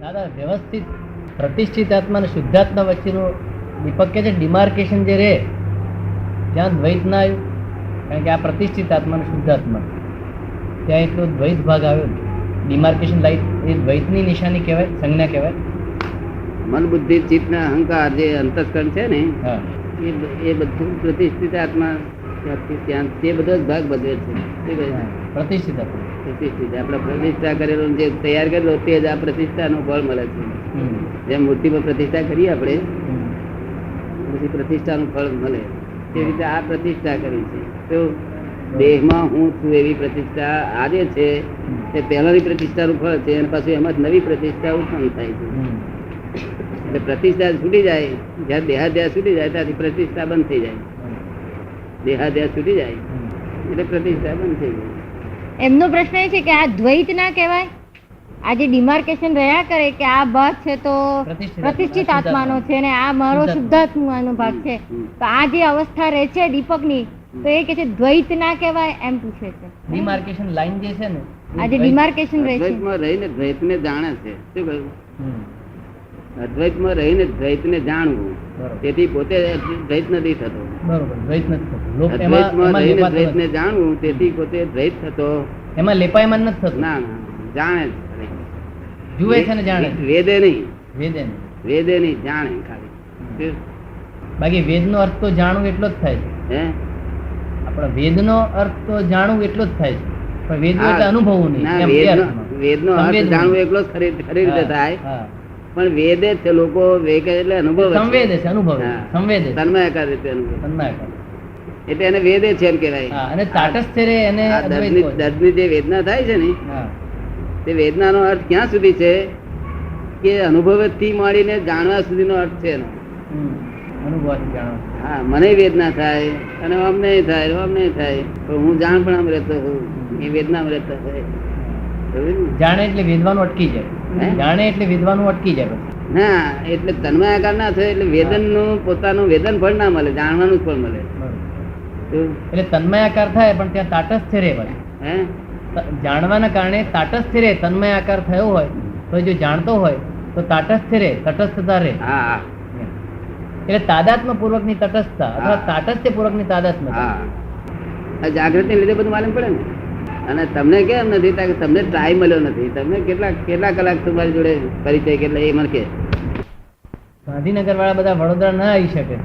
દાદા વ્યવસ્થિત પ્રતિષ્ઠિત આત્મા અને શુદ્ધાત્મા વચ્ચેનું દીપક કે છે ડિમાર્કેશન જે રહે જ્યાં દ્વૈત ના આવ્યું, કારણ કે આ પ્રતિષ્ઠિત આત્મા અને શુદ્ધાત્મા ત્યાં એટલો દ્વૈત ભાગ આવ્યો. ડિમાર્કેશન લાઈટ એ દ્વૈતની નિશાની કહેવાય, સંજ્ઞા કહેવાય. મન બુદ્ધિ ચિત્ત ને અહંકાર જે અંતસ્કરણ છે ને હા, એ બધું પ્રતિષ્ઠિત આત્મા ત્યાં તે બધો જ ભાગ ભજવે છે. પ્રતિષ્ઠિત આત્મા પ્રતિષ્ઠિત આપણે પ્રતિષ્ઠા કરેલું જે તૈયાર કરેલો તે જ આ પ્રતિષ્ઠાનું ફળ મળે છે. જેમ મૂર્તિ પર પ્રતિષ્ઠા કરીએ આપણે પછી પ્રતિષ્ઠાનું ફળ મળે તે રીતે આ પ્રતિષ્ઠા કરી છે. તો દેહમાં હું છું એવી પ્રતિષ્ઠા આજે છે તે પહેલાની પ્રતિષ્ઠાનું ફળ છે અને પાછું એમાં નવી પ્રતિષ્ઠા ઉત્પન્ન થાય છે. એટલે પ્રતિષ્ઠા છૂટી જાય, જયારે દેહાધ્યાસ છૂટી જાય ત્યાંથી પ્રતિષ્ઠા બંધ થઈ જાય. દેહાધ્યાસ છૂટી જાય એટલે પ્રતિષ્ઠા બંધ થઈ જાય. એમનો પ્રશ્ન એ છે કે આ દ્વૈત ના કહેવાય? આ જે ડિમાર્કેશન રહ્યા કરે કે આ ભાગ છે તો પ્રતિષ્ઠિત આત્માનો છે ને આ મારો શુદ્ધાત્માનો ભાગ છે, તો આ જે અવસ્થા રહે છે દીપકની તો એ કે છે દ્વૈત ના કહેવાય એમ પૂછે છે. ડિમાર્કેશન લાઈન જે છે ને આ જે ડિમાર્કેશન રહે છે અદ્વૈતમાં રહીને દ્વૈતને જાણે છે. શું કહ્યું? અદ્વૈતમાં રહીને દ્વૈતને જાણવું, તેથી પોતે દ્વૈત નથી થતો. બરોબર, દ્વૈત નથી થતું. અદ્વૈતમાં રહીને દ્વૈતને જાણવું, તેથી પોતે દ્વૈત થતો એમાં લેપાયમાન નથી થતું. ના ના, જાણે છે. જુએ છે ને જાણે. વેદે નહીં, વેદે નહીં. વેદે નહીં, જાણે ખાલી. બાકી વેદનો અર્થ તો જાણવું એટલો જ થાય છે. હે આપણા વેદનો અર્થ તો જાણવું એટલો જ થાય છે, પણ વેદનો એટલે અનુભવવું નહીં. એમ એ અર્થમાં. વેદનો અર્થ સંવેદવું. જાણવું એકલો જ ખરી રીતે થાય, હા, પણ વેદે જ છે. લોકો વેગ એટલે અનુભવ સંવેદે છે, અનુભવ હા. સંવેદે છે. તન્મયાકાર રીતે અનુભવ, તન્માયાકાર. એટલે એને વેદે છે એમ કહેવાય. હા, અને તાટસ્થ રે એને આ અદ્વૈત કહે છે. દર્દની જે વેદના થાય છે ને હા, તે વેદનાનો અર્થ ક્યાં સુધી છે કે અનુભવથી માંડીને જાણવા સુધીનો અર્થ છે એનો. અનુભવથી જાણો. હા, મને વેદના થાય અને અમને થાય, અમને થાય, પણ હું જાણ પણ આમ રહેતો હોઉં, એ વેદના રહેતો હોય. સમજ્યું ને? જાણે એટલે વેદવાનું અટકી જાય. હે? જાણે એટલે વેદવાનું અટકી જાય પછી. ના, એટલે તન્મયાકાર ના થાય એટલે વેદનનું પોતાનું વેદન ફળ ના મળે, જાણવાનું જ ફળ મળે. બરોબર. શું? એટલે તન્મયાકાર થાય પણ ત્યાં તાટસ્થ રહે પછી. હે જાણવાના કારણે તાટસ્થ રહે. તન્મયાકાર થયો હોય તો જો જાણતો હોય તો તાટસ્થ રહે, તટસ્થતા રહે. હા હા એટલે તાદાત્મ પૂર્વક ની તટસ્થતા અથવા હા. તાટસ્થ્ય પૂર્વક ની તાદાત્મ્યતા. હા, આ જાગૃતિ લીધે બધું માલુમ પડે ને. અને તમને કેમ નથી કારણ કે તમને ટ્રાય મળ્યો નથી. તમને કેટલા કલાક તમારી જોડે પરિચય કેટલા એ મને કે. ગાંધીનગર વાળા બધા વડોદરા ના આવી શકે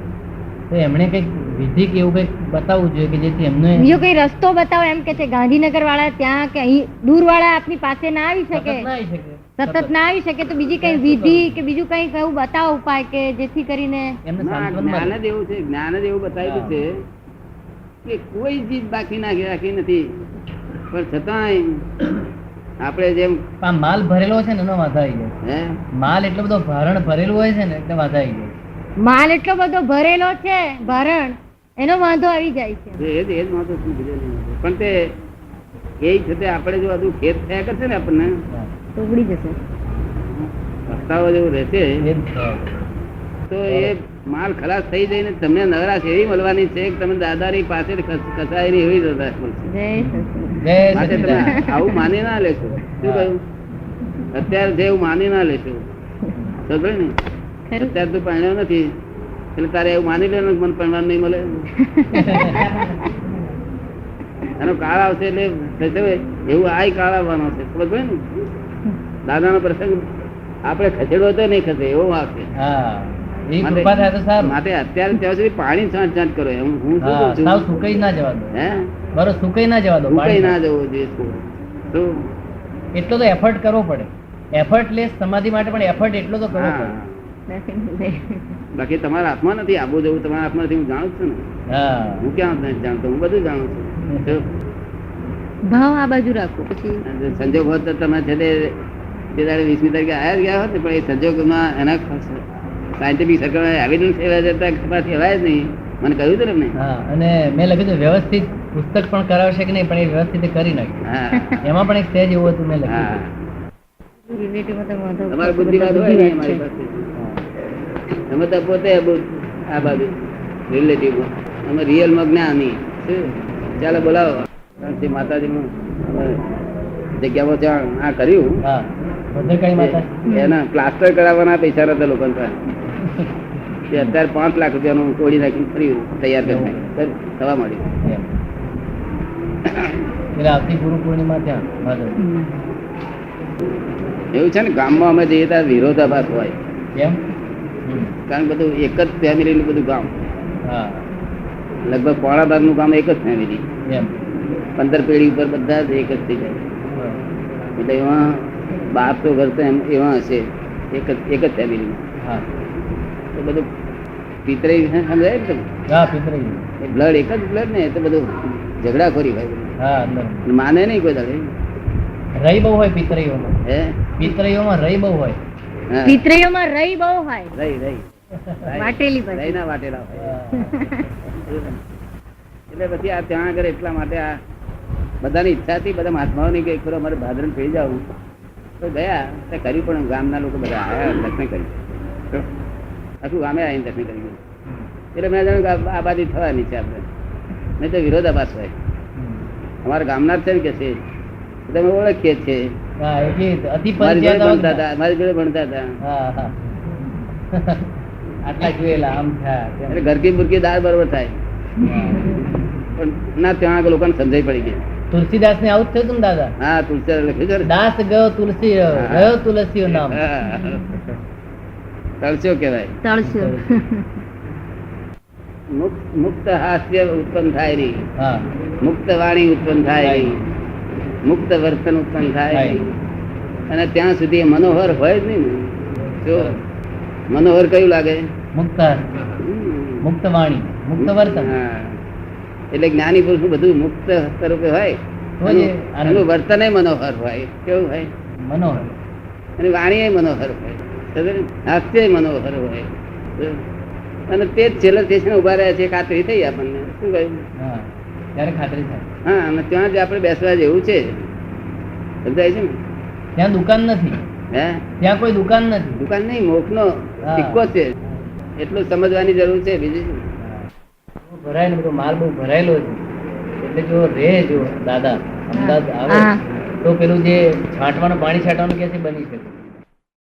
તો એમણે કઈક વિધિ કે એવું કઈક બતાવવું જોઈએ કે જેથી એમને બીજો કઈ રસ્તો બતાવો એમ કે છે. ગાંધીનગર વાળા ત્યાં કે અહીં દૂર વાળા આપની પાસે ના આવી શકે, સતત ના આવી શકે. સતત ના આવી શકે તો બીજી કઈ વિધિ કે બીજું કઈ કયું બતાવો ઉપાય કે જેથી કરીને એમને ના, સાંત્વન જ્ઞાન મળે. જ એવું છે, જ્ઞાન જ એવું બતાવ્યું છે કે કોઈ ચીજ બાકી રાખી નથી, પણ છતાંય આપણે જેમ આ માલ ભરેલો છે ને એનો વાંધો આવી જાય. હે માલ એટલો બધો ભારણ ભરેલું હોય છે ને એટલે વાંધો આવી જાય. માલ એટલો બધો ભરેલો છે ભરણ, એનો વાંધો આવી જાય છે. એ જ વાંધો શું, બીજો નહીં વાંધો. પણ તે એ છે તે આપણે જો બધું ખેત થયા કરશે ને આપણને હા. તો ઉગડી જશે. પસ્તાવો જેવું રહેશે એ જ છે. તો એ માલ ખલાસ થઈ જઈને તમને નવરાશ એવી મળવાની છે કે તમે દાદાની પાસે કસાયેલી એવી નવરાશ મળશે. જય સચિદાનંદ. જય માટે તમે સચિદાનંદ. આવું માની ના લેશો. શું કહ્યું? અત્યારે છે એવું માની ના લેશો. સમજો ને? ખરું. અત્યારે તું પરણ્યો નથી એટલે તારે એવું માની લેવાનું કે મને પરણવાનું નહીં મળે. એનો કાળ આવશે એટલે થશે એવું આ કાળ આવવાનો છે. ખબર પડે ને? દાદાનો પ્રસંગ આપણે ખસેડવો તો નહીં ખસે એવો આવશે. હા, એ કૃપા થાય તો સારું. માટે અત્યારે ત્યાં સુધી પાણી છાંટ કરો. એમ હું શું હા, કહું છું? સાવ સુકાઈ ના જવા દો. હે બરોબર, સુકાઈ ના જવા દો. કઈ પાણી ના જવું જોઈએ. શું? એટલો તો એફર્ટ કરવો પડે. એફર્ટલેસ સમાધિ માટે પણ એફર્ટ એટલો તો કરવો હા. પડે. બાકી તમારા હાથમાં નથી. આબુ જવું તમારા હાથમાં નથી. હું જાણું છું ને. હા, હું ક્યાં નથી જાણતો, હું બધું જાણું છું. ભાવ આ બાજુ રાખો પછી અને સંજોગ હોત તો તમે છે તે દાડે 20મી તારીખે આયા જ ગયા હોત ને, પણ એ સંજોગમાં એના સાયન્ટિફિક સર્કલ એવિડન્સ એવા જતા કપાથી હવાય જ નહીં. મને કહ્યું હતું ને એમને. હા. અને મેં લખ્યું હતું વ્યવસ્થિત પુસ્તક પણ કરાવશે કે નહીં, પણ એ વ્યવસ્થિત કરી નાખ્યું. હા એમાં પણ એક સ્ટેજ એવું હતું મેં લખ્યું હા, હતું. રિલેટિવમાં તો વાંધો તમારી બુદ્ધિવાદ હોય ને અમારી પાસે. અમે તો પોતે આ બાજુ રિલેટિવમાં, અમે રિયલમાં જ્ઞાની. શું? ચાલો બોલાવો. માતાજીનું જગ્યામાં આ કર્યું હા, ભદ્રકાળી માતા એના પ્લાસ્ટર કરાવવાના પૈસા નતા લોકો તે અત્યારે 5 લાખ રૂપિયાનું તોડી નાખીને ફરી તૈયાર કરી થવા માંડ્યું. એમ. એટલે આવતી ગુરુ પૂર્ણિમા ત્યાં ભાદર. એવું છે ને ગામમાં અમે જઈએ ત્યારે વિરોધાભાસ હોય, કેમ? કારણ કે બધું એક જ ફેમિલીનું બધું ગામ, હા લગભગ પોણા ભાગનું ગામ એક જ ફેમિલી, એમ 15 પેઢી ઉપર બધા જ એક જ થઈ જાય. એટલે એમાં 1200 ઘર તો એવા હશે એક જ ફેમિલીમાં. હા તો બધું પિતરાઈ સમજાય ને, હા પિતરાઈ. બ્લડ એક જ બ્લડ ને, તો બધું ઝઘડાખોરી હોય, હા અંદર માને નહીં કોઈ દાડે. રહી બહુ હોય પિતરાઈઓમાં. હે પિતરાઈઓમાં રહી બહુ હોય. હા. પિતરીઓમાં રહી બહુ હોય, રહી વાટેલી પછી. રહી ના વાટેલા હોય. એટલે પછી આ ત્યાં આગળ એટલા માટે આ બધાની ઈચ્છા હતી, બધા મહાત્માઓની કે ખરો અમારે ભાદરન ફરી જવું, તો ગયા તો કર્યું. પણ ગામના લોકો બધા આવ્યા, દર્શન કર્યું, આખું ગામે આવીને દર્શન કરી. એટલે મેં જાણ્યું કે આ બાજુ થવાની છે આપણે, નહીં તો વિરોધાભાસ હોય. અમારા ગામના જ છે ને કે છે, તમે ઓળખીએ જ છે, હા એટલે અતિ મારી જોડે પંચાયત ભણતા હતા, મારી જોડે ભણતા હતા. હા હા આટલા જોયેલા આમ થયા તેમ. એટલે ઘરકી બુરકી દાળ બરોબર થાય, હા. પણ ના ત્યાં આગળ લોકોને સમજાઈ પડી ગઈ. તુલસીદાસ ને આવું જ થયું હતું ને દાદા? હા તુલસી લખ્યું છે ને. દાસ ગયો તુલસી ગયો તુલસી નામ. હા. તળસ્યો કહેવાય. તળસ્યો. મુક્ત હાસ્ય ઉત્પન્ન થાય નહીં, હા મુક્ત વાણી ઉત્પન્ન થાય નહીં, મુક્ત વર્તન ઉત્પન્ન થાય નહીં. અને ત્યાં સુધી એ મનોહર હોય જ નહીં ને. જો મનોહર કયું લાગે? મુક્ત મુક્ત વાણી મુક્ત વર્તન. હા. એટલે જ્ઞાની પુરુષ બધું મુક્ત સ્વરૂપે હોય, તો જ એ આનંદ. એનું વર્તન મનોહર હોય. કેવું હોય? મનોહર. અને વાણી મનોહર હોય, હાસ્ય મનોહર હોય. અને તે જ છેલ્લા સ્ટેશન ઉભા રહ્યા છે, ખાતરી થઈ આપણને. શું કહ્યું? હા ત્યારે ખાતરી થાય. હા. અને ત્યાં જ આપણે બેસવા જેવું છે, સમજાય છે ને? ત્યાં દુકાન નથી, હે ત્યાં કોઈ દુકાન નથી. દુકાન નહીં, મોક્ષનો હા. સિક્કો છે, એટલું સમજવાની જરૂર છે. બીજું શું? ભરાય ને બધો માલ બહુ ભરાયેલો છે. એટલે જો રે જો દાદા અમદાવાદ આવે હા. તો પેલું જે છાંટવાનું પાણી છાંટવાનું ક્યાંથી બની શકે?